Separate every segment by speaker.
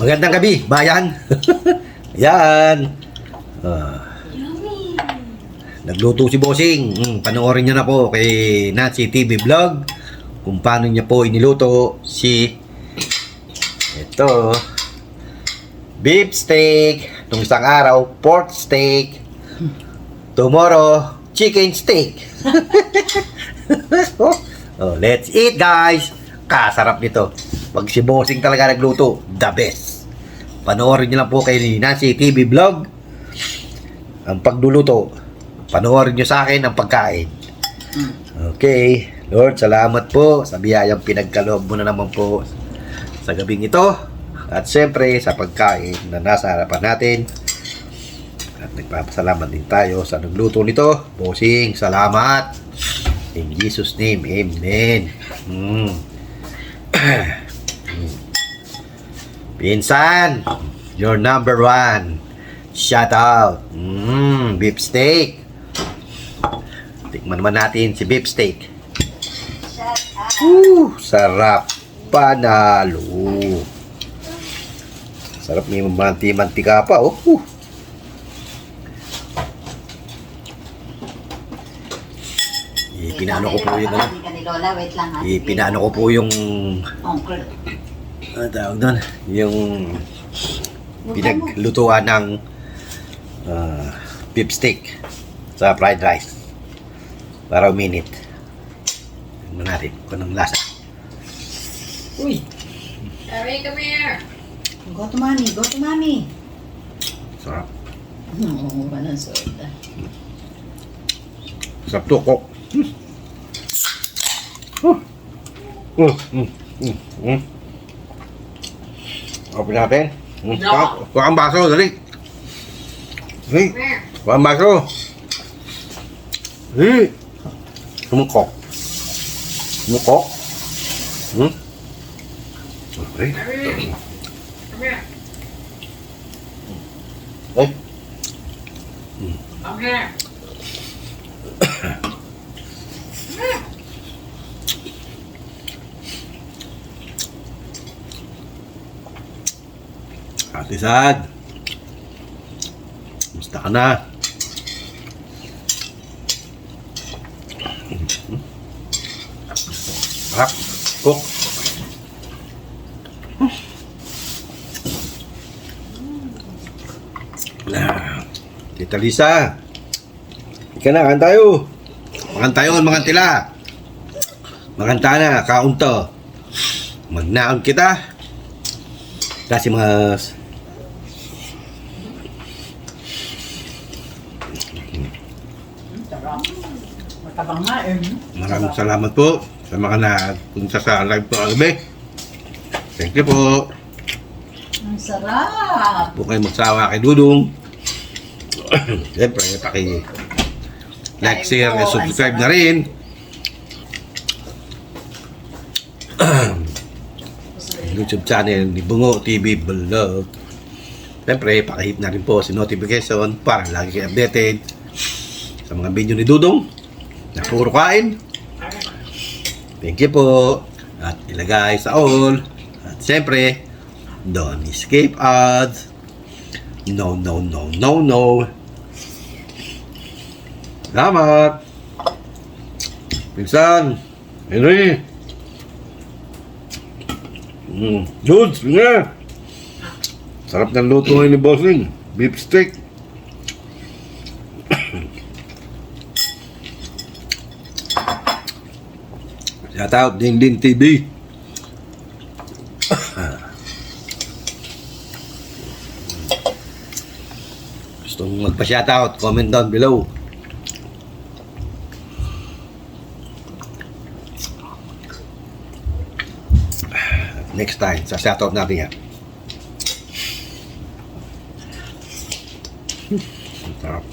Speaker 1: Magandang gabi, bayan. Yan. Nagluto si Bossing. Panoorin niyo na po kay Nancy TV Vlog kung paano niya po iniluto si ito beef steak. Nung isang araw, pork steak. Tomorrow, chicken steak. Oh, let's eat, guys. Kasarap nito. Pag si Bossing talaga nagluto, the best. Panoorin niyo lang po kay Nancy TV Vlog ang pagluluto. Panoorin niyo sa akin ang pagkain. Okay. Lord, salamat po sa biyayang pinagkaloob mo na naman po sa gabing ito. At siyempre sa pagkain na nasa harapan natin. At nagpapasalamat din tayo sa nagluto nito. Bossing, salamat. In Jesus' name, amen. Pinsan, you're number one. Shout out. Beef steak. Tikman naman natin si beef steak. Sarap. Panalo. Sarap, may mantika pa. Ipinaano ko po yung ipinaano ko po yung tawag doon, yung pinaglutuan ng beef steak sa fried rice para uminit. Tignan natin kung anong lasa.
Speaker 2: Uy!
Speaker 3: Harry, come here!
Speaker 2: Go to mommy, go to mommy.
Speaker 1: Sarap.
Speaker 2: Oo, walang soda.
Speaker 1: Sarap to, kok. Open natin. Kuha ang baso, dali. Dali.
Speaker 3: Come here!
Speaker 1: Kuha ang baso. Dali. Sumukok. Sumukok. Okay.
Speaker 3: Harry! Come here!
Speaker 1: Ay.
Speaker 3: Come here!
Speaker 1: Ate Sad. Musta ka na? Sarap. Cook. Tita Lisa. Ika na, makan tayo. Makan tayo, makan tila. Makan na, kaunto. Magnaon kita. Gracias.
Speaker 2: Sarap. Matabang nga eh.
Speaker 1: Maraming salamat po sa mga nagpunta sa live po kagabi. Thank you po.
Speaker 2: Ang sarap.
Speaker 1: Po kayo magsawa kay Dudong. Siyempre, like, share, and subscribe na rin. YouTube channel ni Bungo TV Vlog. Siyempre, pakihit na rin po si notification para lagi kayo updated sa mga video ni Dudong na puro kain. Thank you po. At ilagay sa all. At siyempre, don't escape ads. No. Salamat. Pinsan. Henry. Jules, nga. Sarap ng luto ngayon ni Bossing. Beef steak. Shout out, Ding TV. Gustong magpa-shout out, comment down below. Next time, sa shout out natin yan. Sarap.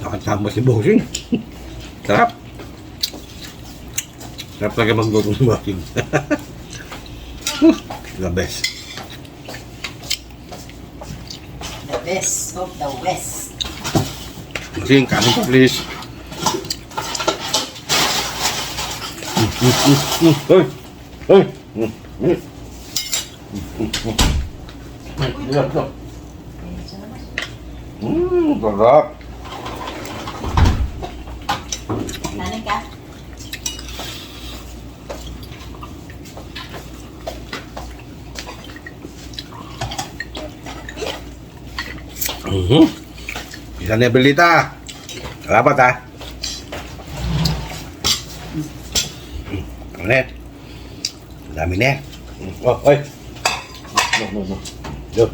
Speaker 1: Nakatama si Bossing. Sarap. Sarap talaga magluto ng bossing. The best.
Speaker 2: The best of the West.
Speaker 1: Bossing, kanin pa please. Hoy! Hoy! Sarap.
Speaker 2: Nanay ka?
Speaker 1: Isa na belita. Salamat ha. Ano yan? Ang dami na yan. Oh, oy. No. Good.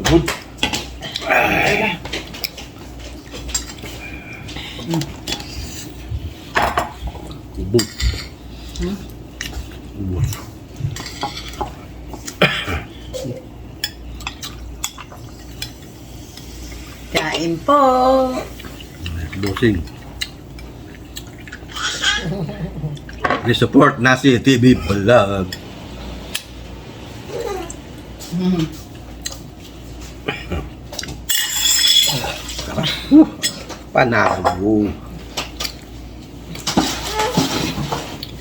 Speaker 1: Ubus. Ubus.
Speaker 2: Kain po.
Speaker 1: Bossing. Please support Nasi TV Vlog. Panalo.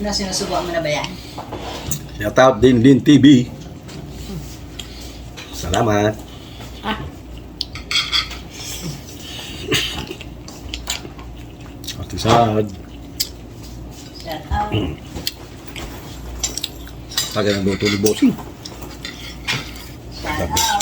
Speaker 2: Ano, sinusubuan mo na ba yan?
Speaker 1: Shout out din TV. Salamat. Ate Sad.
Speaker 2: Shout out.
Speaker 1: Taga ng luto ni Bossing.
Speaker 2: Shout out.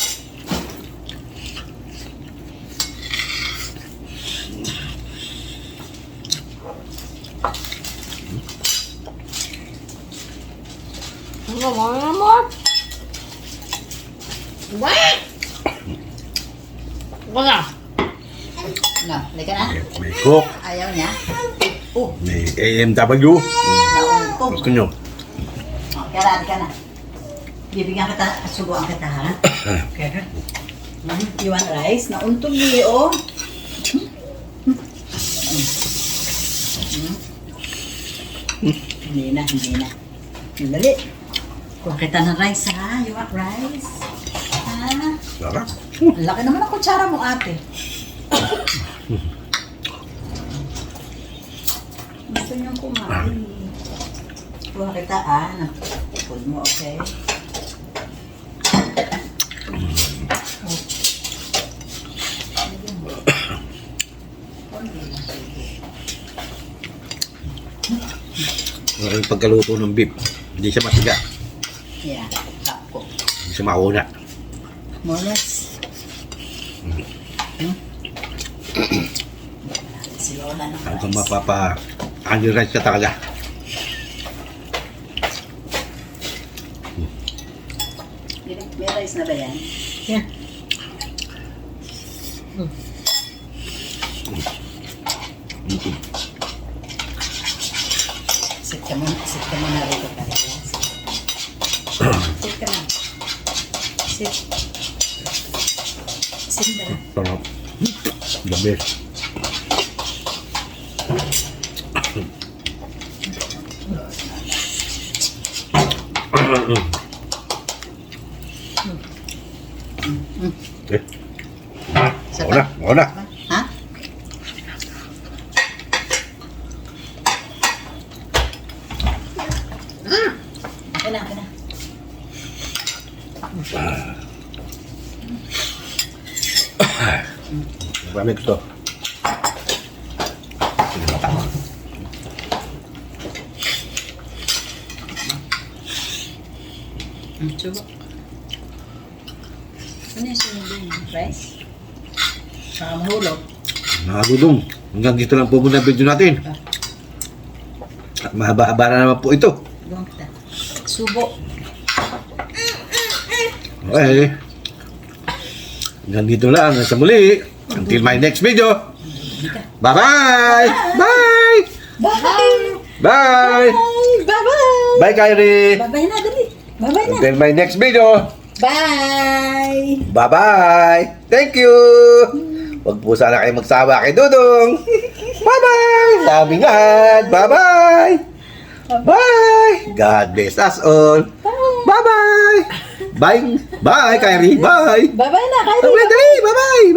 Speaker 3: Ano mo? What? Wala.
Speaker 2: No, halika na.
Speaker 1: May Coke.
Speaker 2: Ayaw niya.
Speaker 1: May AMW.
Speaker 2: Nauntog.
Speaker 1: Gusto nyo?
Speaker 2: Kaya ka na. Bibigyan kita, subuan kita ha. Okay. You want rice? Nauntog niyo, oh. Hindi na. Dali. Kuha kita ng rice ha. You want rice? Ha?
Speaker 1: Sarap.
Speaker 2: Ang laki naman ang kutsara mo, ate. Gusto niyong kumain. Kuha kita, Food mo, okay?
Speaker 1: Ang pagkaluto ng beef. Hindi siya matiga.
Speaker 2: Yeah, tako.
Speaker 1: Hindi siya mauna.
Speaker 2: Molas. Si Lola ng
Speaker 1: Ang kung
Speaker 2: rice.
Speaker 1: mapapa-under rice ka talaga.
Speaker 2: May rice na ba yan?
Speaker 3: Yeah.
Speaker 2: Sit ka muna rito ka rin. Sit ka na. Sit. Sit ka na.
Speaker 1: Sarap. The best. Eh. Mauna.
Speaker 2: Ha? Okay na.
Speaker 1: Marami gusto.
Speaker 2: Subo. Ano yung sunod yun? Rice? Saka mahulog.
Speaker 1: Mga dudong, hanggang dito lang po muna ang video natin. At mahaba-haba na naman po ito.
Speaker 2: Buwan kita. Subo.
Speaker 1: Okay. Hanggang dito lang. Sa muli. Until my next video. Bye-bye! Bye!
Speaker 2: Bye!
Speaker 1: Bye!
Speaker 2: Bye-bye!
Speaker 1: Bye, Kyrie!
Speaker 2: Bye-bye na, dali. Bye-bye na.
Speaker 1: Until my next video.
Speaker 2: Bye!
Speaker 1: Bye-bye! Thank you! Huwag po sana kayo magsawa kay Dudong. Bye-bye! Sabi nga! Bye-bye! Bye! God bless us all. Bye-bye! Bye! Bye, Kyrie! Bye!
Speaker 2: Bye-bye na, Kylie.
Speaker 1: Bye-bye, dali! Bye-bye!